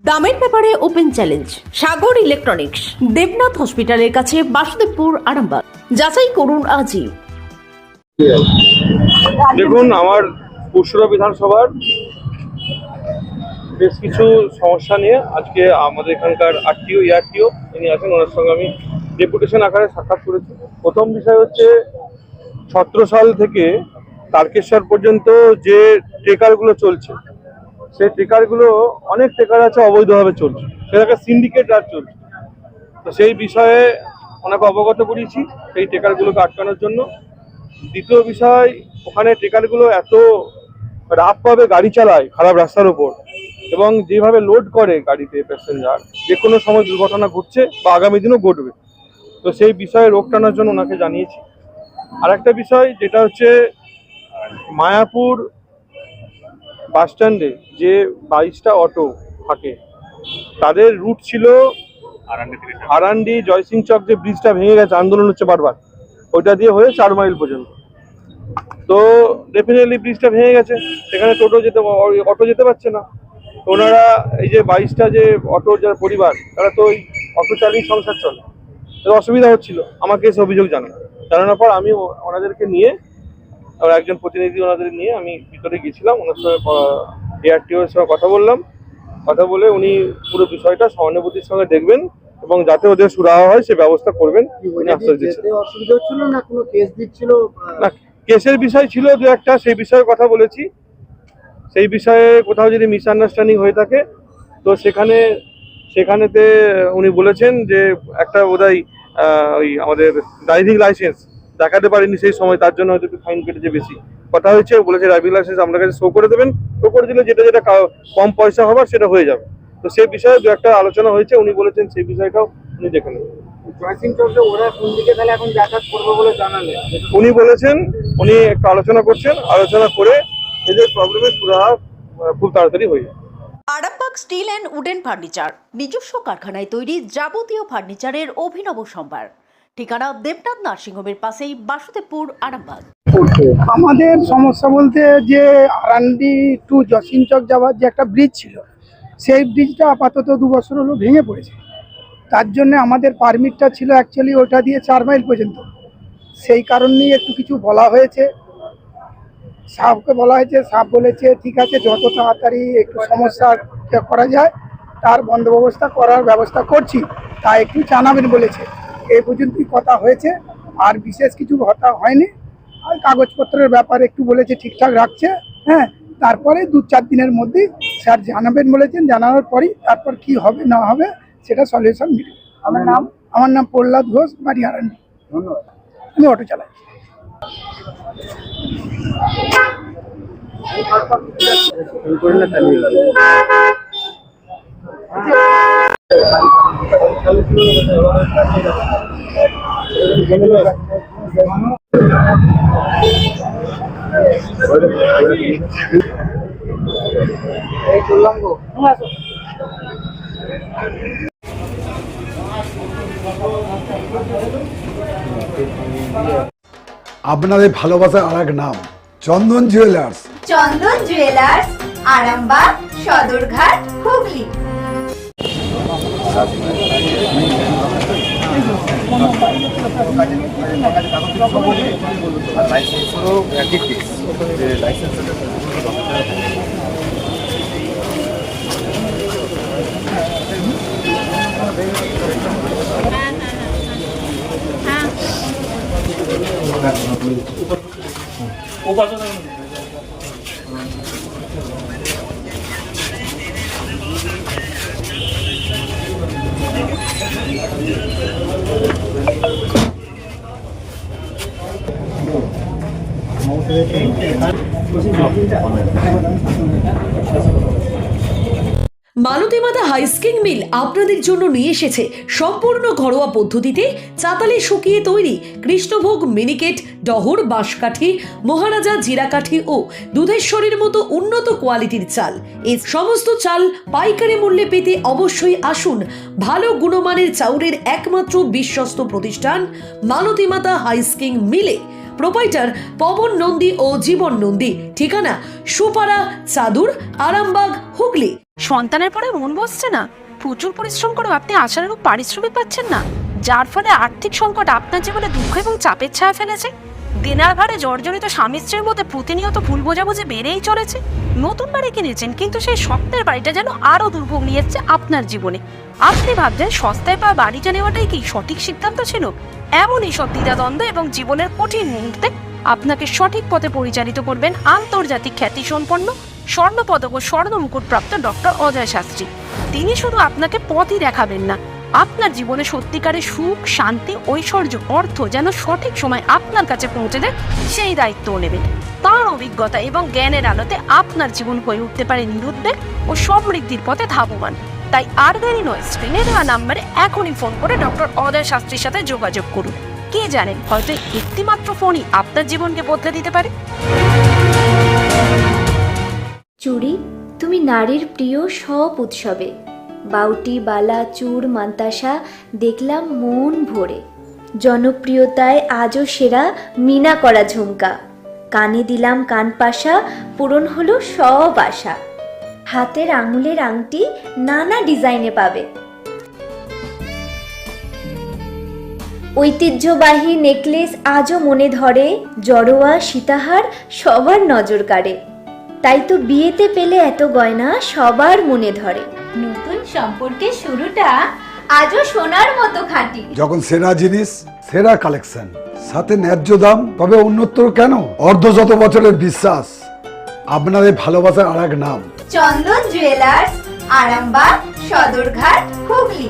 দামের ব্যাপারে open challenge সাগর electronics, Debnath হসপিটালের কাছে, বাসুদেবপুর, আরামবাগ। যাচাই করুন আজই। দেখুন, আমার পুরসুরা বিধানসভার বেশ কিছু সমস্যা নিয়ে আজকে আমাদের এখানকার আরটিও এআরটিও যিনি আছেন ওনার সঙ্গে আমি ডেপুটেশন আকারে সাক্ষাৎ করেছি। প্রথম বিষয় হচ্ছে 17 সাল থেকে তারকেশ্বর পর্যন্ত যে ট্রেকারগুলো চলছে, সেই ট্রেকারগুলো অনেক ট্রেকার আছে অবৈধভাবে চলছে, সেটাকে সিন্ডিকেট রাজ চলছে। তো সেই বিষয়ে ওনাকে অবগত করিয়েছি সেই ট্রেকারগুলোকে আটকানোর জন্য। দ্বিতীয় বিষয়, ওখানে ট্রেকারগুলো এত রাফভাবে গাড়ি চালায় খারাপ রাস্তার উপর, এবং যেভাবে লোড করে গাড়িতে প্যাসেঞ্জার, যে কোনো সময় দুর্ঘটনা ঘটছে বা আগামী দিনও ঘটবে। তো সেই বিষয়ে রোখ টানার জন্য ওনাকে জানিয়েছি। আর একটা বিষয় যেটা হচ্ছে, মায়াপুর বাস স্ট্যান্ডে যে 22টা অটো থাকে, তাদের রুট ছিল আরান্ডি জয়সিং চক, যে ব্রিজটা ভেঙে গেছে, আন্দোলন হচ্ছে বারবার, ওইটা দিয়ে হয়ে 4 মাইল পর্যন্ত। তো ডেফিনেটলি ব্রিজটা ভেঙে গেছে, সেখানে অটো যেতে পারছে না। তো ওনারা এই যে 22টা যে অটো যার পরিবার, তারা তো ওই অটো চালিয়ে সংসার চলে, অসুবিধা হচ্ছিল। আমাকে এসে অভিযোগ জানানোর পর আমি ওনাদেরকে নিয়ে, একজন প্রতিনিধি ওনাদের নিয়ে আমি ভিতরে গেছিলাম, ওনার সঙ্গে এআরটিওর সঙ্গে কথা বলে উনি পুরো বিষয়টা সহানুভূতির সঙ্গে দেখবেন এবং যাতে ওদের সুরাহা হয় সে ব্যবস্থা করবেন উনি আশ্বাস দিয়েছেন। অসুবিধা হচ্ছিল না, কোনো কেস দিচ্ছিল না, কেসের বিষয় ছিল দু একটা, সেই বিষয়ে কথা বলেছি। সেই বিষয়ে কোথাও যদি মিসআন্ডারস্ট্যান্ডিং হয়ে থাকে তো সেখানেতে উনি বলেছেন যে একটা বোধহয় ওই আমাদের ড্রাইভিং লাইসেন্স দেখাতে পারেনি সেই সময়, তার জন্য হয়তো একটু ফাইন কেটেছে বেশি। কথা হয়েছে, বলেছে ড্রাইভিং লাইসেন্স আপনার কাছে শো করে দেবেন, শো করে দিলে যেটা কম পয়সা হবার সেটা হয়ে যাবে। তো সেই বিষয়ে দু একটা আলোচনা হয়েছে, উনি বলেছেন সেই বিষয়টাও উনি দেখে নেবেন। জয়সিং চৌকে ওরা কোন দিকে তাহলে এখন যাতায়াত করবে বলে জানালেন? উনি বলেছেন উনি একটু আলোচনা করছেন, আলোচনা করে এদের প্রবলেমের সুরাহা খুব তাড়াতাড়ি হয়ে যাবে। Arambagh steel and wooden furniture, নিজস্ব কারখানায় তৈরি যাবতীয় ফার্নিচারের অভিনব সম্ভার। ঠিকানা দেবনাথ নার্সিংহোমের পাশেই, বাসুদেবপুর, আরামবাগ। আমাদের সমস্যা বলতে যে আরান্ডি টু জয়সিংচক যাওয়ার যে একটা ব্রিজ ছিল, সেই ব্রিজটা আপাতত 2 বছর হলো ভেঙে পড়েছে। তার জন্য আমাদের পারমিটটা ছিল অ্যাকচুয়ালি ওটা দিয়ে 4 মাইল পর্যন্ত। সেই কারণ নিয়ে একটু কিছু বলা হয়েছে, সাহেবকে বলা হয়েছে, সাহেব বলেছে ঠিক আছে, যত তাড়াতাড়ি একটু সমস্যা করা যায় তার বন্দোবস্ত করার ব্যবস্থা করছি, তা একটু জানাবেন বলেছে। এই পর্যন্তই কথা হয়েছে, আর বিশেষ কিছু কথা হয়নি। আর কাগজপত্রের ব্যাপারে একটু বলেছে ঠিকঠাক রাখছে, হ্যাঁ। তারপরে 2-4 দিনের মধ্যেই স্যার জানাবেন বলেছেন, জানানোর পরই তারপর কি হবে না হবে সেটা সলিউশন মিলবে। আমার নাম প্রহ্লাদ ঘোষ, বাড়ি আরান্ডি। ধন্যবাদ। আমি অটো চালাই। আপনাদের ভালোবাসার আর এক নাম, চন্দন জুয়েলার্স। চন্দন জুয়েলার্স, আরামবাগ, সদরঘাট, হুগলি। মালতী মাতা হাইস্কিং মিল আপনাদের জন্য নিয়ে এসেছে সম্পূর্ণ ঘরোয়া পদ্ধতিতে চাতালে শুকিয়ে তৈরি কৃষ্ণভোগ মিনিকেট, ডহর, বাঁশকাঠি, মহারাজা জিরাকাঠি ও দুধেশ্বরীর মতো উন্নত কোয়ালিটির চাল। এই সমস্ত চাল পাইকারি মূল্যে পেতে অবশ্যই আসুন ভালো গুণমানের চাউলের একমাত্র বিশ্বস্ত প্রতিষ্ঠান মালতী মাতা হাইস্কিং মিলে। প্রোপাইটার পবন নন্দী ও জীবন নন্দী। ঠিকানা সুপারা, চাদুর, আরামবাগ, হুগলি। সন্তানের পরে মন বসছে না, প্রচুর পরিশ্রম করেও আপনি আশানুরূপ পারিশ্রমিক পাচ্ছেন না, যার ফলে আর্থিক সংকট আপনার জীবনে দুঃখ এবং চাপের ছায়া ফেলেছে। দিনার ভারে জর্জরিত স্বামী স্ত্রীর মধ্যে প্রতিনিয়ত ভুল বোঝাবুঝি বেড়েই চলেছে। নতুন বাড়ি কিনেছেন, কিন্তু সেই স্বপ্নের বাড়িটা যেন আরও দুর্ভোগ নিয়ে এসছে আপনার জীবনে। আপনি ভাবছেন সস্তায় পাওয়া বাড়িটা নেওয়াটাই কি সঠিক সিদ্ধান্ত ছিল? এমনই সব দ্বিধাদ্বন্দ্ব এবং জীবনের কঠিন মুহূর্তে আপনাকে সঠিক পথে পরিচালিত করবেন আন্তর্জাতিক খ্যাতিসম্পন্ন স্বর্ণপদক ও স্বর্ণ মুকুটপ্রাপ্ত ডক্টর অজয় শাস্ত্রী। তিনি শুধু আপনাকে পথই দেখাবেন না, আপনার জীবনে সত্যিকারের সুখ, শান্তি, ঐশ্বর্য, অর্থ যেন সঠিক সময় আপনার কাছে পৌঁছে দেয় সেই দায়িত্বও নেবেন। তাঁর অভিজ্ঞতা এবং জ্ঞানের আলোতে আপনার জীবন হয়ে উঠতে পারে নিরুদ্বেগ ও সমৃদ্ধির পথে ধাবমান। তাই আর দেরি নয়, স্ক্রিনে দেওয়া নাম্বারে এখনই ফোন করে ডক্টর অজয় শাস্ত্রীর সাথে যোগাযোগ করুন। কে জানেন, হয়তো একটিমাত্র ফোনই আপনার জীবনকে বদলে দিতে পারে। চুড়ি, তুমি নারীর প্রিয় সব উৎসবে। বাউটি, বালা, চূড়, মান্তাসা দেখলাম মন ভরে। জনপ্রিয়তায় আজও সেরা মিনা করা ঝুমকা। কানে দিলাম কানপাশা, পূরণ হলো সব আশা। হাতের আঙুলের আংটি নানা ডিজাইনে পাবে। ঐতিহ্যবাহী নেকলেস আজও মনে ধরে। জড়োয়া, সীতাহার সবার নজর কাড়ে। তাই তো বিয়েতে পেলে এত গয়না সবার মনে ধরে। নতুন সম্পর্কের শুরুটা আজও সোনার মতো খাঁটি। যখন সেরা জিনিস, সেরা কালেকশন, সাথে ন্যায্য দাম, তবে উন্নতর কেন? অর্ধশত বছরের বিশ্বাস, আপনাদের ভালোবাসার আর এক নাম। চন্দন জুয়েলার্স, আরামবাগ, সদরঘাট, হুগলি।